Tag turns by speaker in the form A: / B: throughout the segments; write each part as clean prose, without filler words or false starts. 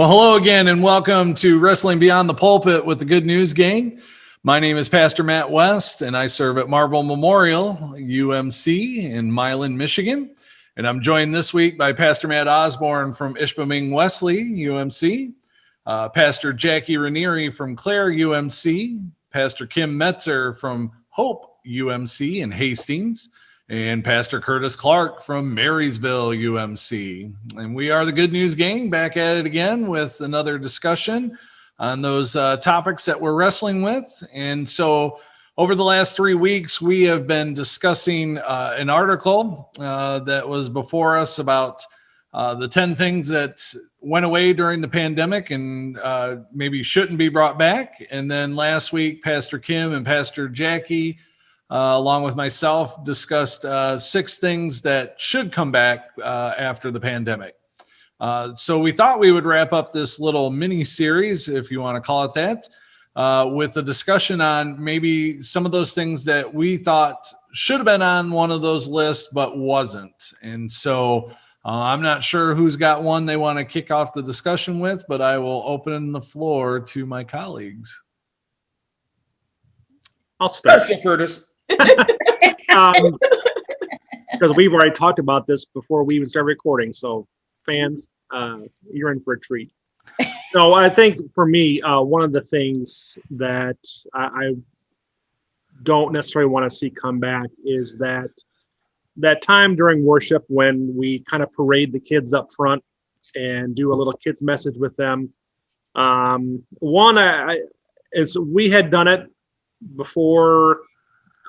A: Well, hello again, and welcome to Wrestling Beyond the Pulpit with the Good News Gang. My name is Pastor Matt West, and I serve at Marble Memorial, UMC, in Milan, Michigan. And I'm joined this week by Pastor Matt Osborne from Ishpeming Wesley, UMC, Pastor Jackie Ranieri from Clare, UMC, Pastor Kim Metzer from Hope, UMC in Hastings, and Pastor Curtis Clark from Marysville, UMC. And we are the Good News Gang, back at it again with another discussion on those topics that we're wrestling with. And so over the last 3 weeks, we have been discussing an article that was before us about the 10 things that went away during the pandemic and maybe shouldn't be brought back. And then last week, Pastor Kim and Pastor Jackie, along with myself, discussed 6 things that should come back after the pandemic. So we thought we would wrap up this little mini series, if you want to call it that, with a discussion on maybe some of those things that we thought should have been on one of those lists, but wasn't. And so I'm not sure who's got one they want to kick off the discussion with, but I will open the floor to my colleagues.
B: I'll start.
A: Curtis.
B: Because we've already talked about this before we even started recording. So fans, you're in for a treat. No, I think for me, one of the things that I don't necessarily want to see come back is that time during worship when we kind of parade the kids up front and do a little kids message with them. We had done it before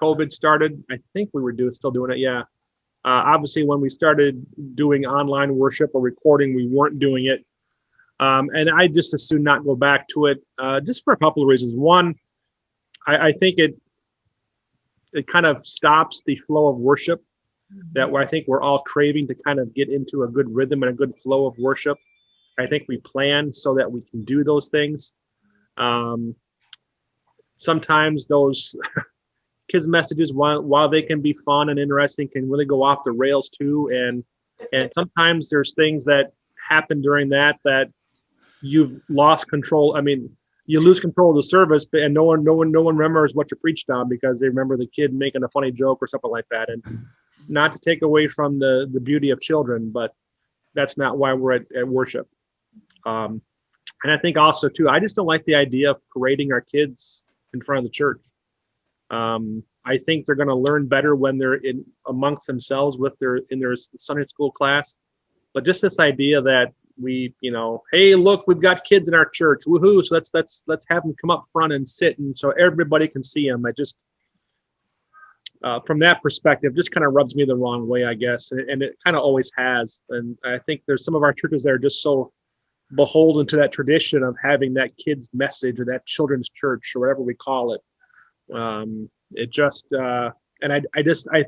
B: COVID started. I think we were still doing it. Yeah. Obviously, when we started doing online worship or recording, we weren't doing it. And I just as soon not go back to it, just for a couple of reasons. One, I think it kind of stops the flow of worship that I think we're all craving to kind of get into a good rhythm and a good flow of worship. I think we plan so that we can do those things. Sometimes those kids' messages, while they can be fun and interesting, can really go off the rails too. And sometimes there's things that happen during that you've lost control. I mean, you lose control of the service, and no one remembers what you preached on because they remember the kid making a funny joke or something like that. And not to take away from the beauty of children, but that's not why we're at worship. And I think also too, I just don't like the idea of parading our kids in front of the church. I think they're going to learn better when they're in amongst themselves in their Sunday school class. But just this idea that we, hey, look, we've got kids in our church, woohoo! So let's have them come up front and sit, and so everybody can see them. I just, from that perspective, just kind of rubs me the wrong way, I guess, and it kind of always has. And I think there's some of our churches that are just so beholden to that tradition of having that kids' message or that children's church or whatever we call it. It just, and I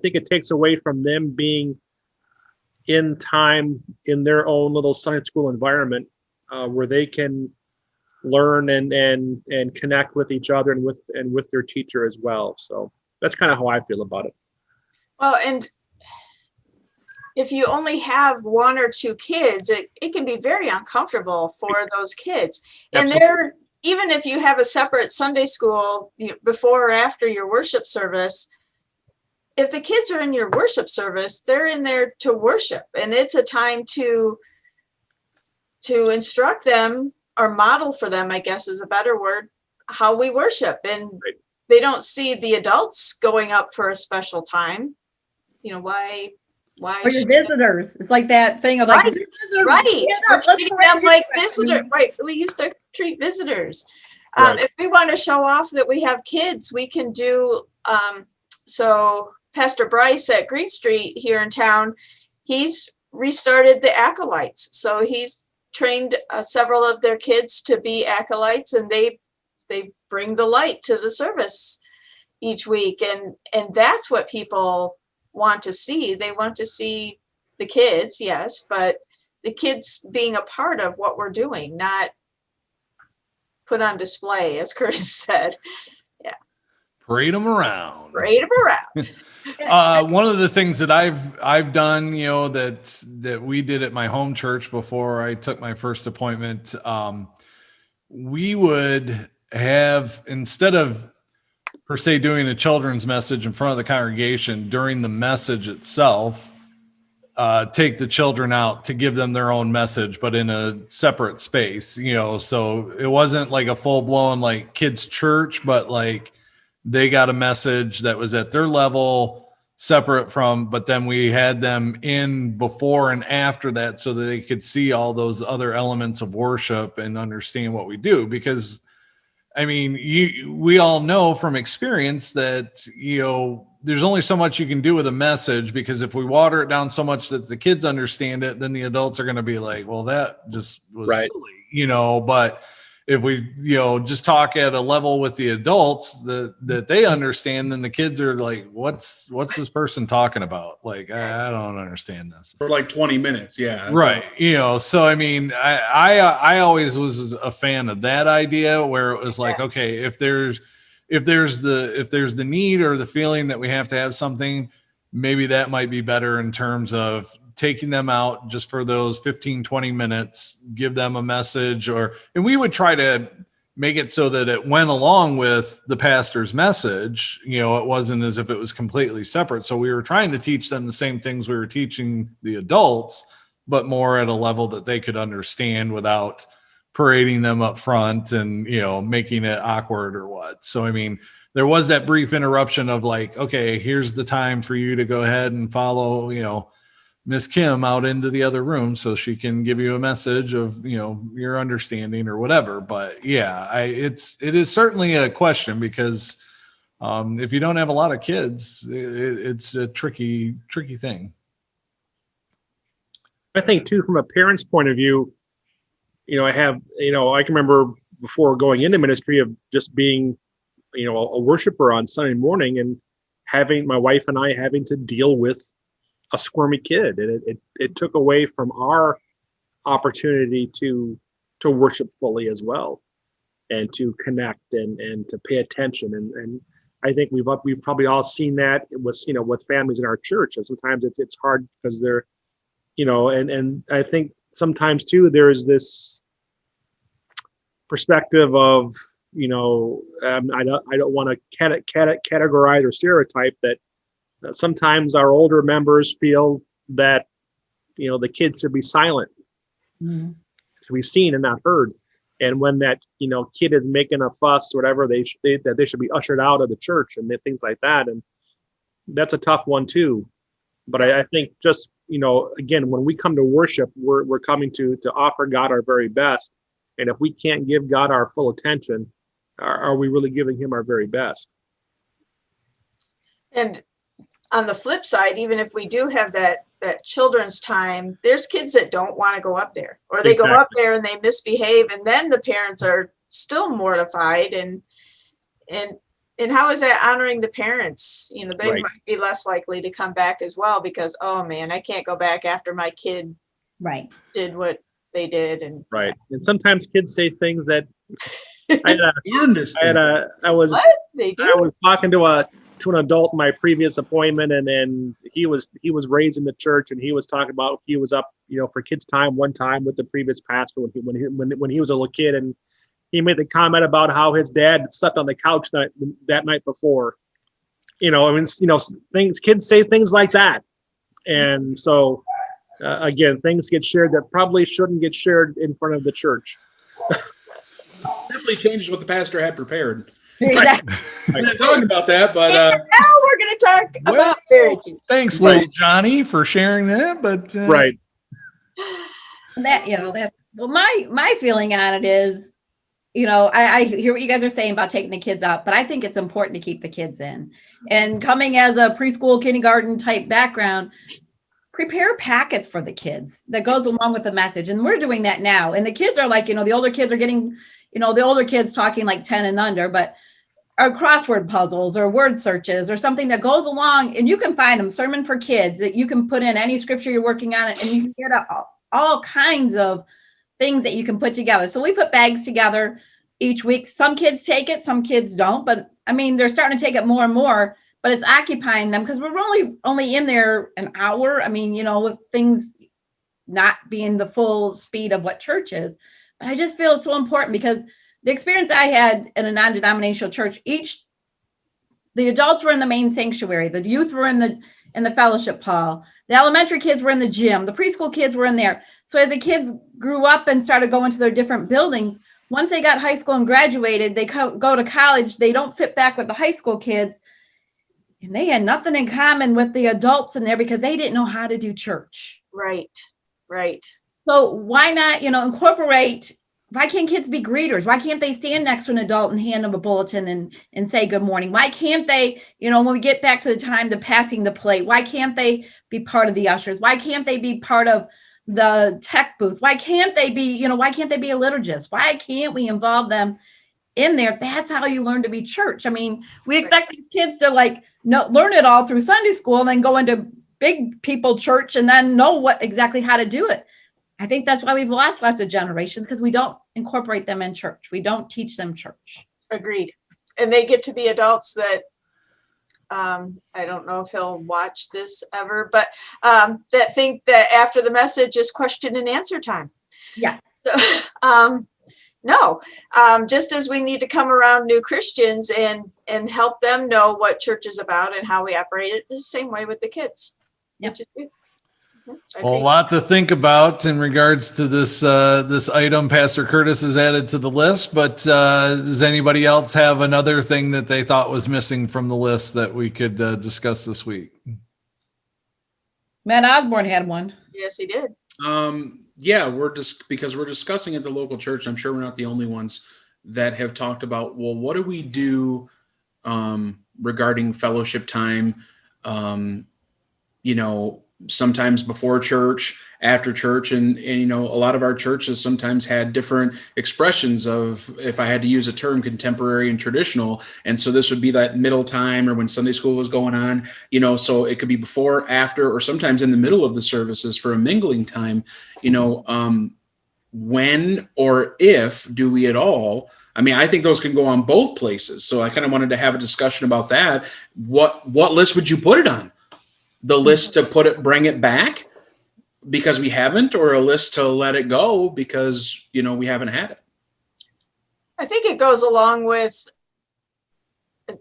B: think it takes away from them being in time in their own little Sunday school environment, where they can learn and connect with each other and with their teacher as well. So that's kind of how I feel about it.
C: Well, and if you only have 1 or 2 kids, it can be very uncomfortable for those kids. Absolutely. And even if you have a separate Sunday school before or after your worship service, if the kids are in your worship service, they're in there to worship. And it's a time to instruct them or model for them, I guess is a better word, how we worship. And right. They don't see the adults going up for a special time. Why?
D: Or your visitors. It's like that thing of like,
C: right. We're treating them like visitors. Right. We used to treat visitors. Right. If we want to show off that we have kids, we can do. So Pastor Bryce at Green Street here in town, he's restarted the acolytes. So he's trained several of their kids to be acolytes, and they bring the light to the service each week. And that's what people want to see. They want to see the kids, yes, but the kids being a part of what we're doing, not put on display, as Curtis said. Yeah.
A: Parade them around.
C: Parade them around.
A: One of the things that I've done, that we did at my home church before I took my first appointment, we would have, instead of per se doing a children's message in front of the congregation, during the message itself, take the children out to give them their own message, but in a separate space, so it wasn't like a full blown like kids church, but like they got a message that was at their level, separate from, but then we had them in before and after that so that they could see all those other elements of worship and understand what we do. Because I mean, we all know from experience that, there's only so much you can do with a message, because if we water it down so much that the kids understand it, then the adults are going to be like, well, that just was silly, but if we, just talk at a level with the adults that they understand, then the kids are like, what's this person talking about? Like, I don't understand this.
E: For like 20 minutes. Yeah.
A: Right. So, I mean, I always was a fan of that idea, where it was like, okay, if there's the need or the feeling that we have to have something, maybe that might be better in terms of taking them out just for those 15-20 minutes, give them a message, and we would try to make it so that it went along with the pastor's message. It wasn't as if it was completely separate. So we were trying to teach them the same things we were teaching the adults, but more at a level that they could understand without parading them up front and, making it awkward or what. So, I mean, there was that brief interruption of like, okay, here's the time for you to go ahead and follow, Miss Kim out into the other room so she can give you a message of, your understanding or whatever. But yeah, it is certainly a question, because if you don't have a lot of kids, it's a tricky thing.
B: I think too, from a parent's point of view, I can remember before going into ministry of just being, a worshiper on Sunday morning, and having my wife and I having to deal with a squirmy kid, and it took away from our opportunity to worship fully as well, and to connect and to pay attention. And I think we've probably all seen that with families in our church, and sometimes it's hard because they're, and I think sometimes too there's this perspective of, I don't want to categorize or stereotype that. Sometimes our older members feel that, the kids should be silent, should be seen and not heard. And when that, kid is making a fuss or whatever, they should be ushered out of the church and things like that. And that's a tough one too. But I think just, again, when we come to worship, we're coming to offer God our very best. And if we can't give God our full attention, are we really giving him our very best?
C: And on the flip side, even if we do have that children's time, there's kids that don't want to go up there, or they go up there and they misbehave, and then the parents are still mortified. And how is that honoring the parents? They might be less likely to come back as well, because, oh man, I can't go back after my kid did what they did. And
B: sometimes kids say things that I was talking to an adult in my previous appointment, and then he was raised in the church, and he was talking about he was up for kids time one time with the previous pastor when he was a little kid, and he made the comment about how his dad slept on the couch that night before. Kids say things like that, and so again, things get shared that probably shouldn't get shared in front of the church.
E: Definitely changes what the pastor had prepared.
D: Exactly.
E: I'm not talking about that, but
C: now we're going to talk about marriages.
A: Thanks, little Johnny, for sharing that. But
D: my feeling on it is, I hear what you guys are saying about taking the kids out, but I think it's important to keep the kids in. And coming as a preschool, kindergarten type background, prepare packets for the kids that goes along with the message. And we're doing that now. And the kids are like, the older kids are getting, the older kids talking like 10 and under, but are crossword puzzles or word searches or something that goes along, and you can find them, sermon for kids, that you can put in any scripture you're working on, and you can get all kinds of things that you can put together. So we put bags together, each week. Some kids take it, some kids don't, but I mean, they're starting to take it more and more, but it's occupying them because we're only in there an hour. I mean, with things not being the full speed of what church is, but I just feel it's so important because the experience I had in a non-denominational church, the adults were in the main sanctuary, the youth were in the fellowship hall, the elementary kids were in the gym, the preschool kids were in there. So as the kids grew up and started going to their different buildings, once they got high school and graduated, they go to college, they don't fit back with the high school kids. And they had nothing in common with the adults in there because they didn't know how to do church.
C: Right.
D: So why not, incorporate, why can't kids be greeters? Why can't they stand next to an adult and hand them a bulletin and say good morning? Why can't they, when we get back to the time to passing the plate, why can't they be part of the ushers? Why can't they be part of the tech booth? Why can't they be, why can't they be a liturgist? Why can't we involve them in there? That's how you learn to be church. I mean, we expect these kids to learn it all through Sunday school and then go into big people church and then know exactly how to do it. I think that's why we've lost lots of generations because we don't incorporate them in church. We don't teach them church.
C: Agreed. And they get to be adults that, I don't know if he'll watch this ever, but that think that after the message is question and answer time.
D: Yeah.
C: So, no, just as we need to come around new Christians and help them know what church is about and how we operate it, the same way with the kids.
D: Yep.
A: Well, a lot to think about in regards to this item Pastor Curtis has added to the list, but does anybody else have another thing that they thought was missing from the list that we could discuss this week?
D: Matt Osborne had one.
C: Yes, he did.
E: Yeah, because we're discussing at the local church. I'm sure we're not the only ones that have talked about, well, what do we do regarding fellowship time? Sometimes before church, after church, and a lot of our churches sometimes had different expressions of, if I had to use a term, contemporary and traditional. And so this would be that middle time or when Sunday school was going on, so it could be before, after, or sometimes in the middle of the services for a mingling time, when or if do we at all? I mean, I think those can go on both places. So I kind of wanted to have a discussion about that. What list would you put it on? The list to bring it back because we haven't, or a list to let it go because, we haven't had it?
C: I think it goes along with,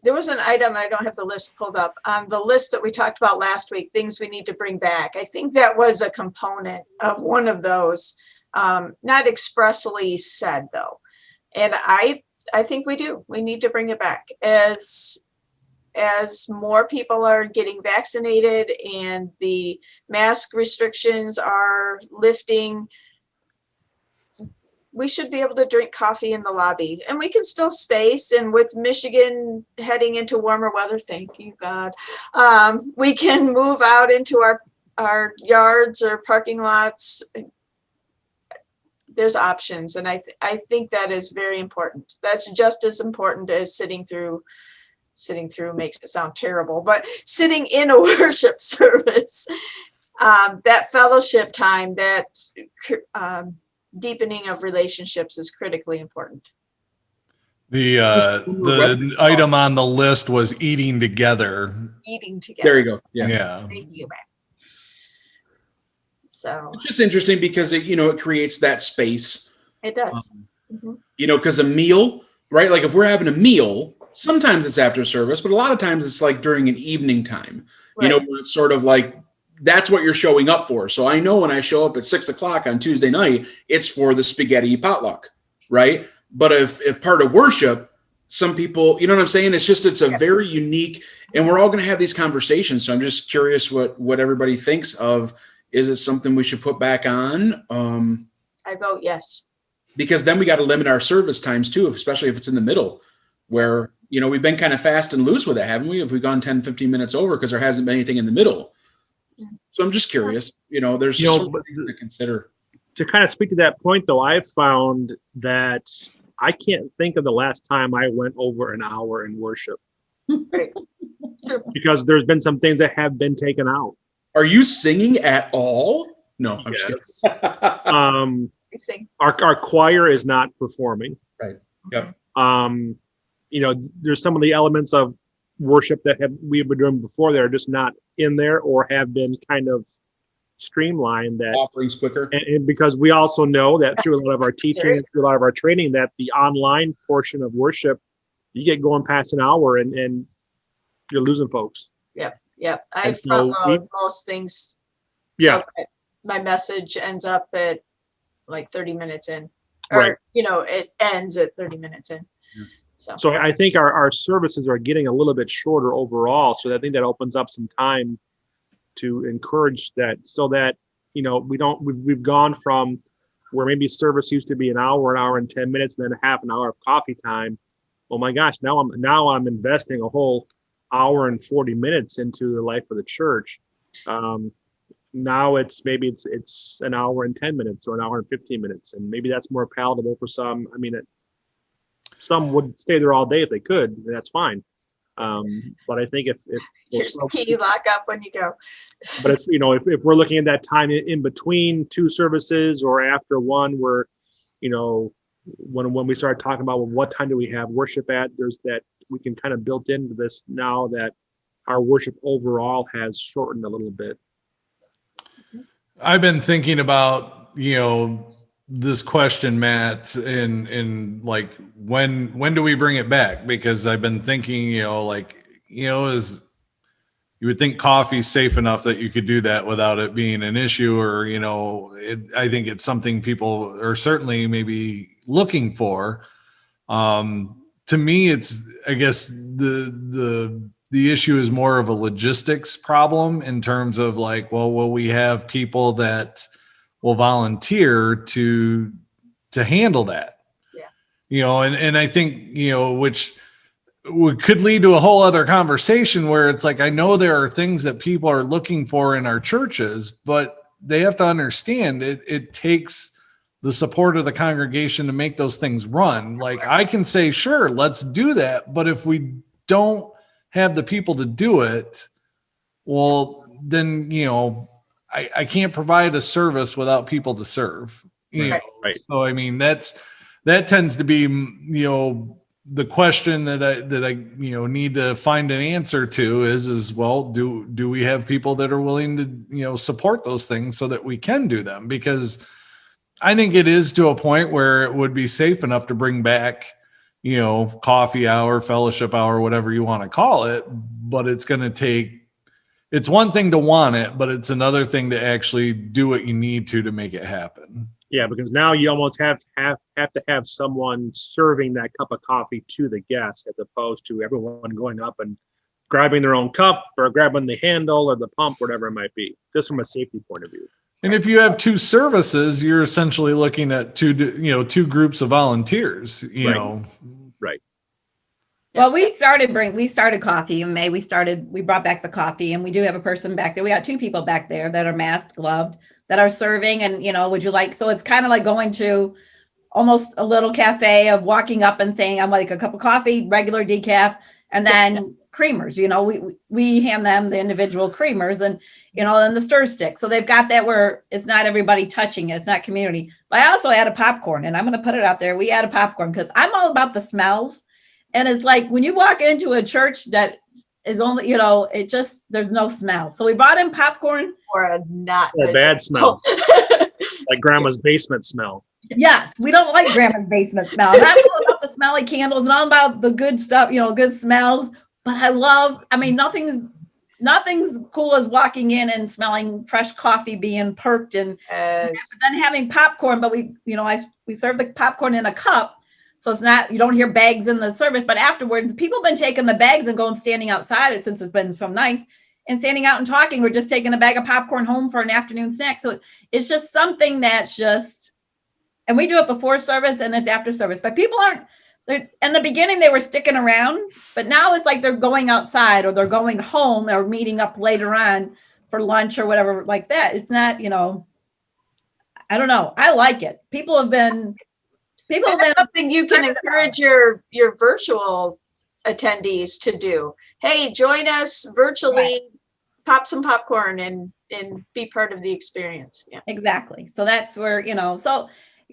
C: there was an item, I don't have the list pulled up, on the list that we talked about last week, things we need to bring back. I think that was a component of one of those, not expressly said though. And I think we do. We need to bring it back as more people are getting vaccinated and the mask restrictions are lifting. We should be able to drink coffee in the lobby, and we can still space. And with Michigan heading into warmer weather, thank you God, we can move out into our yards or parking lots. There's options, and I think that is very important. That's just as important as sitting through makes it sound terrible, but sitting in a worship service, that fellowship time, that deepening of relationships is critically important.
A: The item on the list was eating together.
C: Eating together.
E: There you go. Yeah.
C: Thank you, Matt. So
E: It's just interesting because it creates that space.
C: it does.
E: Because a meal, right? Like if we're having a meal, sometimes it's after service, but a lot of times it's like during an evening time,
C: Right.
E: where it's sort of like, that's what you're showing up for. So I know when I show up at 6:00 on Tuesday night, it's for the spaghetti potluck, right? But if part of worship, some people, you know what I'm saying? It's a very unique, and we're all going to have these conversations. So I'm just curious what everybody thinks of. Is it something we should put back on?
C: I vote yes.
E: Because then we got to limit our service times too, especially if it's in the middle, where, we've been kind of fast and loose with it, haven't we? If we've gone 10, 15 minutes over because there hasn't been anything in the middle. So I'm just curious, there's so many things to consider.
B: To kind of speak to that point though, I've found that I can't think of the last time I went over an hour in worship.
C: Right. Sure.
B: Because there's been some things that have been taken out.
E: Are you singing at all? No, I'm just kidding.
C: We sing.
B: Our choir is not performing.
E: Right. Yep.
B: There's some of the elements of worship that we've been doing before that are just not in there or have been kind of streamlined that
E: Offerings quicker.
B: and because we also know that through a lot of our teaching and through a lot of our training that the online portion of worship, you get going past an hour and you're losing folks.
C: Yep. I
B: And so
C: front load most things.
B: Yeah.
C: So that my message ends up at like 30 minutes in,
B: Right.
C: or, it ends at 30 minutes in.
E: Yeah.
B: So I think our services are getting a little bit shorter overall. So I think that opens up some time to encourage that, so that, we've gone from where maybe service used to be an hour and 10 minutes, and then a half an hour of coffee time. Oh my gosh, now I'm investing a whole hour and 40 minutes into the life of the church. Now it's an hour and 10 minutes or an hour and 15 minutes. And maybe that's more palatable for some. I mean, some would stay there all day if they could, and that's fine. But I think if
C: Here's the key, lock up when you go.
B: but if we're looking at that time in between two services or after one, where, when we start talking about, well, what time do we have worship at, there's that we can kind of built into this now that our worship overall has shortened a little bit.
A: I've been thinking about, this question, Matt, in like, when do we bring it back? Because I've been thinking, is you would think coffee's safe enough that you could do that without it being an issue, or, I think it's something people are certainly maybe looking for. To me, it's, I guess the issue is more of a logistics problem in terms of like, well, will we have people that will volunteer to handle that?
C: Yeah.
A: And I think, which could lead to a whole other conversation where it's like, I know there are things that people are looking for in our churches, but they have to understand it takes the support of the congregation to make those things run. Like, I can say, sure, let's do that. But if we don't have the people to do it, well, then, I can't provide a service without people to serve.
B: Right.
A: So, I mean, that tends to be, the question that I need to find an answer to is, well, do we have people that are willing to, support those things so that we can do them? Because I think it is to a point where it would be safe enough to bring back, coffee hour, fellowship hour, whatever you want to call it, but it's going to take, it's one thing to want it, but it's another thing to actually do what you need to make it happen.
B: Yeah, because now you almost have to have someone serving that cup of coffee to the guests, as opposed to everyone going up and grabbing their own cup or grabbing the handle or the pump, whatever it might be, just from a safety point of view.
A: And if you have two services, you're essentially looking at two groups of volunteers,
B: Right.
D: Well, we started coffee in May. We brought back the coffee, and we do have a person back there. We got two people back there that are masked, gloved, that are serving. And, would you like, so it's kind of like going to almost a little cafe of walking up and saying, I'm like a cup of coffee, regular decaf, and then creamers, we hand them the individual creamers and, and the stir stick. So they've got that where it's not everybody touching it. It's not community. But I also add a popcorn, and I'm going to put it out there. We add a popcorn because I'm all about the smells. And it's like when you walk into a church that is only, there's no smell. So we brought in popcorn.
C: Or a
B: bad smell. Like grandma's basement smell.
D: Yes, we don't like grandma's basement smell. I'm all about the smelly candles and all about the good stuff, good smells. But nothing's cool as walking in and smelling fresh coffee being perked and then having popcorn. But we serve the popcorn in a cup. So it's not, you don't hear bags in the service, but afterwards people have been taking the bags and going standing outside it since it's been so nice and standing out and talking. We're just taking a bag of popcorn home for an afternoon snack. So it's just something that's just, and we do it before service and it's after service, but people in the beginning they were sticking around, but now it's like they're going outside or they're going home or meeting up later on for lunch or whatever like that. It's not, I don't know. I like it. People have been
C: something you can encourage your virtual attendees to do. Hey, join us virtually, right. Pop some popcorn and be part of the experience. Yeah,
D: exactly. So that's where,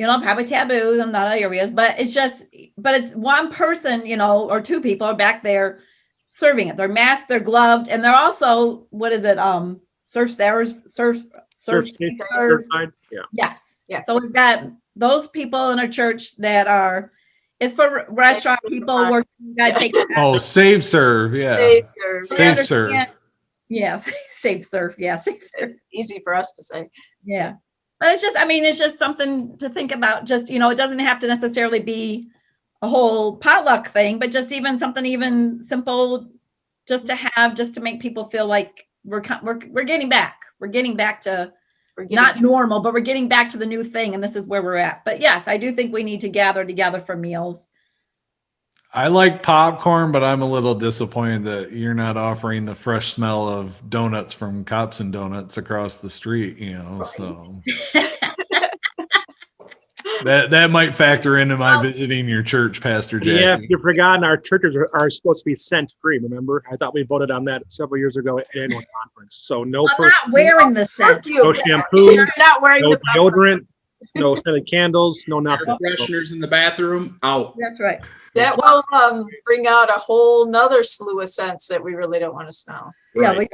D: probably taboo in a lot of areas, but it's one person, or two people are back there serving it. They're masked, they're gloved, and they're also, what is it? Surf
B: certified. Yeah.
D: Yes.
C: Yeah.
D: So we've got those people in our church that it's for restaurant people working. You gotta take
A: Save serve. Yeah. Safe serve.
D: Yeah. Safe surf. Yeah. Safe surf.
C: It's easy for us to say.
D: Yeah. But it's just something to think about. Just, it doesn't have to necessarily be a whole potluck thing, but just even something even simple just to make people feel like we're getting back. We're getting back to not normal, but we're getting back to the new thing. And this is where we're at. But yes, I do think we need to gather together for meals.
A: I like popcorn, but I'm a little disappointed that you're not offering the fresh smell of donuts from Cops and Donuts across the street,
C: Right.
A: So that might factor into my visiting your church, Pastor Jackie.
B: Yeah, you've forgotten our churches are supposed to be scent free. Remember, I thought we voted on that several years ago at annual conference. So no,
D: I'm not wearing the scent.
B: no shampoo,
C: You're not wearing
B: no
C: the
B: deodorant, no scented candles, no nothing.
E: Fresheners in the bathroom out.
D: That's right.
C: That will bring out a whole nother slew of scents that we really don't want to smell.
D: Yeah.
B: Right.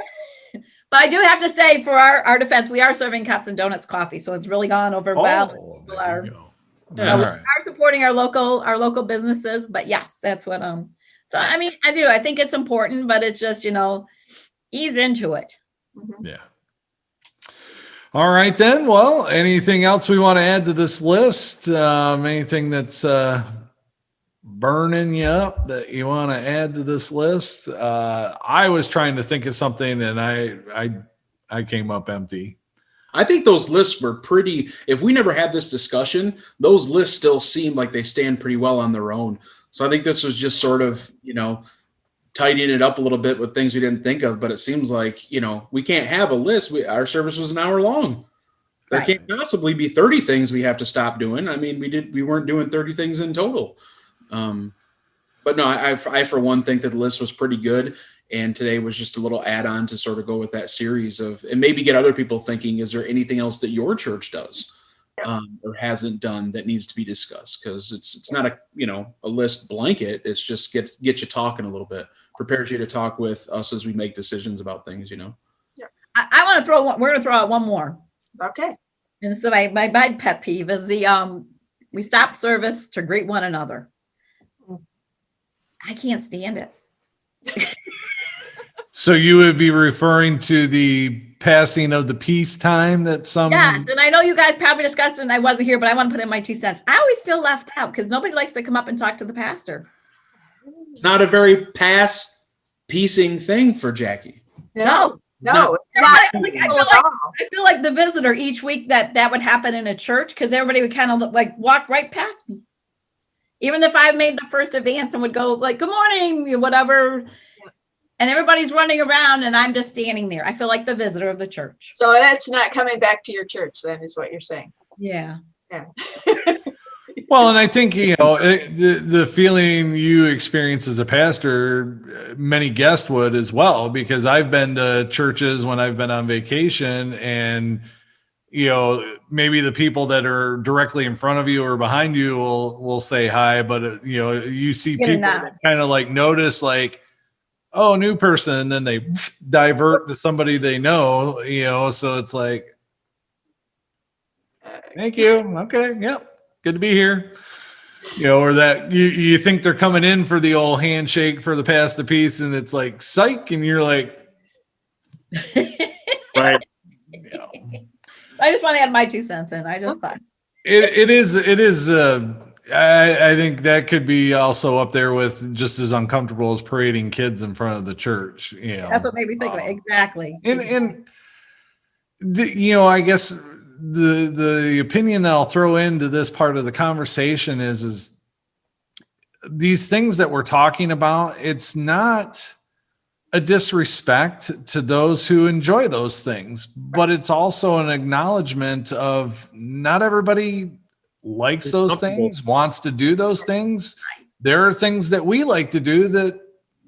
D: But I do have to say, for our defense, we are serving Cops and Donuts coffee, so it's really gone over well.
A: There you go.
D: We
A: All right.
D: are supporting our local businesses, but yes, that's what so I think it's important, but it's just ease into it.
A: Yeah. All right then. Well, anything else we want to add to this list? Anything that's burning you up that you want to add to this list? I was trying to think of something and I came up empty.
E: I think those lists were pretty, if we never had this discussion, those lists still seem like they stand pretty well on their own. So I think this was just sort of, tidying it up a little bit with things we didn't think of, but it seems like, we can't have a list. Our service was an hour long. There can't possibly be 30 things we have to stop doing. I mean, we weren't doing 30 things in total. But no, I for one think that the list was pretty good. And today was just a little add-on to sort of go with that series of, and maybe get other people thinking, is there anything else that your church does or hasn't done that needs to be discussed? Because it's not a list blanket. It's just get you talking a little bit, prepares you to talk with us as we make decisions about things,
C: Yeah.
D: I want to we're going to throw out one more.
C: Okay.
D: And so my pet peeve is we stop service to greet one another. I can't stand it.
A: So you would be referring to the passing of the peace time that some.
D: Yes, and I know you guys probably discussed it and I wasn't here, but I want to put in my 2 cents. I always feel left out because nobody likes to come up and talk to the pastor.
E: It's not a very piecing thing for Jackie.
C: No,
E: No.
C: it's not
D: I
C: peaceful at all.
D: feel like the visitor each week that would happen in a church because everybody would kind of like walk right past me. Even if I made the first advance and would go like, good morning, whatever. And everybody's running around and I'm just standing there. I feel like the visitor of the church.
C: So that's not coming back to your church then is what you're saying.
D: Yeah.
C: Yeah.
A: Well, and I think, the feeling you experience as a pastor, many guests would as well, because I've been to churches when I've been on vacation and, maybe the people that are directly in front of you or behind you will say hi, but, you see people that kind of like notice like, oh, new person, and then they divert to somebody they know, so it's like, thank you. Okay. Yep. Good to be here. Or that you think they're coming in for the old handshake for the pass the peace, and it's like psych, and you're like,
B: Right.
D: I just want to add my 2 cents in. I just thought
A: it is. I think that could be also up there with just as uncomfortable as parading kids in front of the church.
D: that's what made me think of it. Exactly.
A: And I guess the opinion that I'll throw into this part of the conversation is these things that we're talking about. It's not a disrespect to those who enjoy those things, but it's also an acknowledgement of not everybody likes those things, wants to do those things. There are things that we like to do that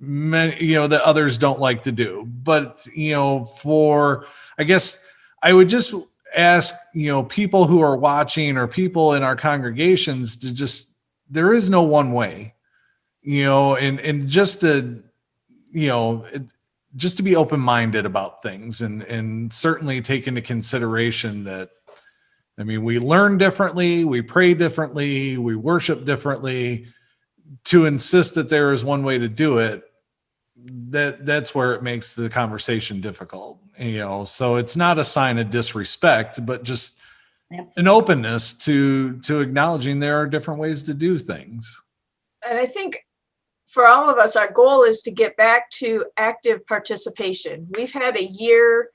A: that others don't like to do. But, I guess I would just ask, people who are watching or people in our congregations to just, there is no one way, and just to, just to be open-minded about things, and certainly take into consideration that, we learn differently, we pray differently, we worship differently. To insist that there is one way to do it, that's where it makes the conversation difficult, so it's not a sign of disrespect, but just an openness to acknowledging there are different ways to do things.
C: And I think for all of us, our goal is to get back to active participation. We've had a year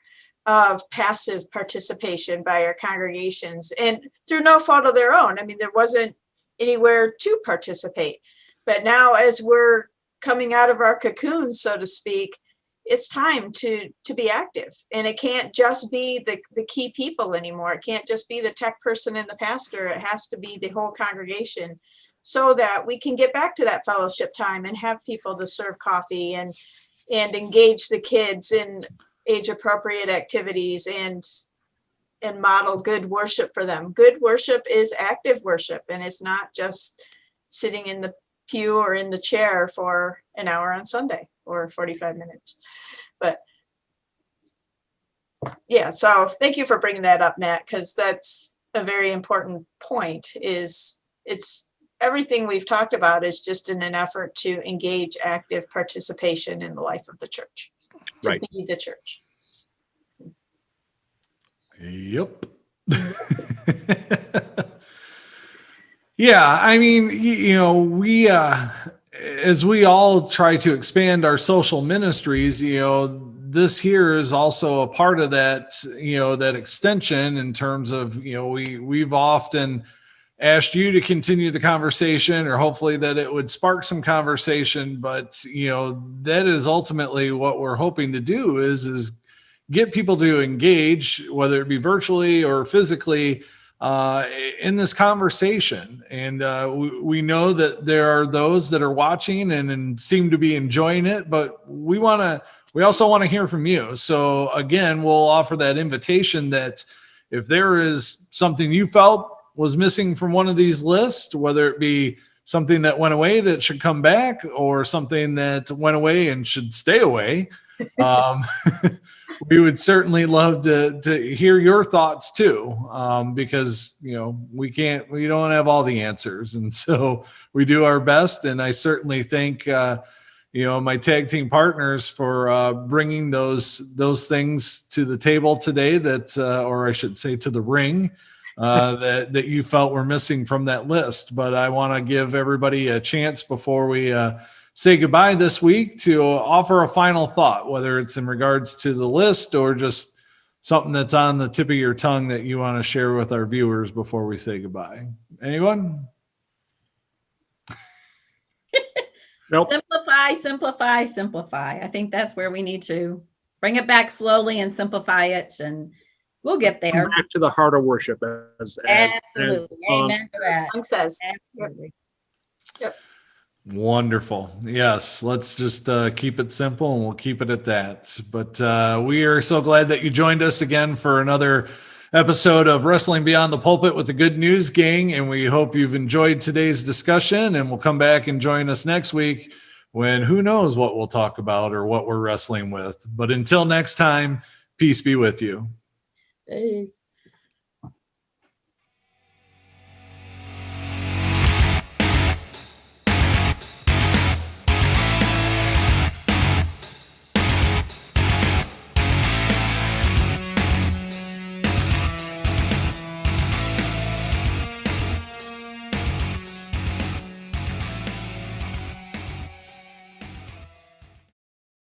C: of passive participation by our congregations, and through no fault of their own. There wasn't anywhere to participate. But now, as we're coming out of our cocoon, so to speak, it's time to be active. And it can't just be the key people anymore. It can't just be the tech person and the pastor. It has to be the whole congregation, so that we can get back to that fellowship time and have people to serve coffee and engage the kids in age appropriate activities and model good worship for them. Good worship is active worship, and it's not just sitting in the pew or in the chair for an hour on Sunday or 45 minutes. But yeah, so thank you for bringing that up, Matt, because that's a very important point. It's everything we've talked about is just in an effort to engage active participation in the life of the church, to
B: Right.
C: be the church.
A: Yep. Yeah, we as we all try to expand our social ministries, this here is also a part of that, that extension, in terms of, we've often asked you to continue the conversation, or hopefully that it would spark some conversation. But, that is ultimately what we're hoping to do is get people to engage, whether it be virtually or physically, in this conversation. And we know that there are those that are watching and seem to be enjoying it, but we also want to hear from you. So again, we'll offer that invitation that if there is something you felt was missing from one of these lists, whether it be something that went away that should come back, or something that went away and should stay away, we would certainly love to hear your thoughts too, because we don't have all the answers, and so we do our best. And I certainly thank my tag team partners for bringing those things to the table today, that or I should say to the ring, that you felt were missing from that list. But I want to give everybody a chance before we say goodbye this week to offer a final thought, whether it's in regards to the list or just something that's on the tip of your tongue that you want to share with our viewers before we say goodbye. Anyone?
B: Nope.
D: Simplify. I think that's where we need to bring it back slowly and simplify it, and we'll get there.
B: Come back to the heart of worship,
D: Absolutely. Amen to that.
C: Song says.
D: Absolutely.
C: Yep.
A: Wonderful. Yes, let's just keep it simple, and we'll keep it at that. But we are so glad that you joined us again for another episode of Wrestling Beyond the Pulpit with the Good News Gang, and we hope you've enjoyed today's discussion, and we'll come back and join us next week, when who knows what we'll talk about or what we're wrestling with. But until next time, peace be with you.
D: Peace.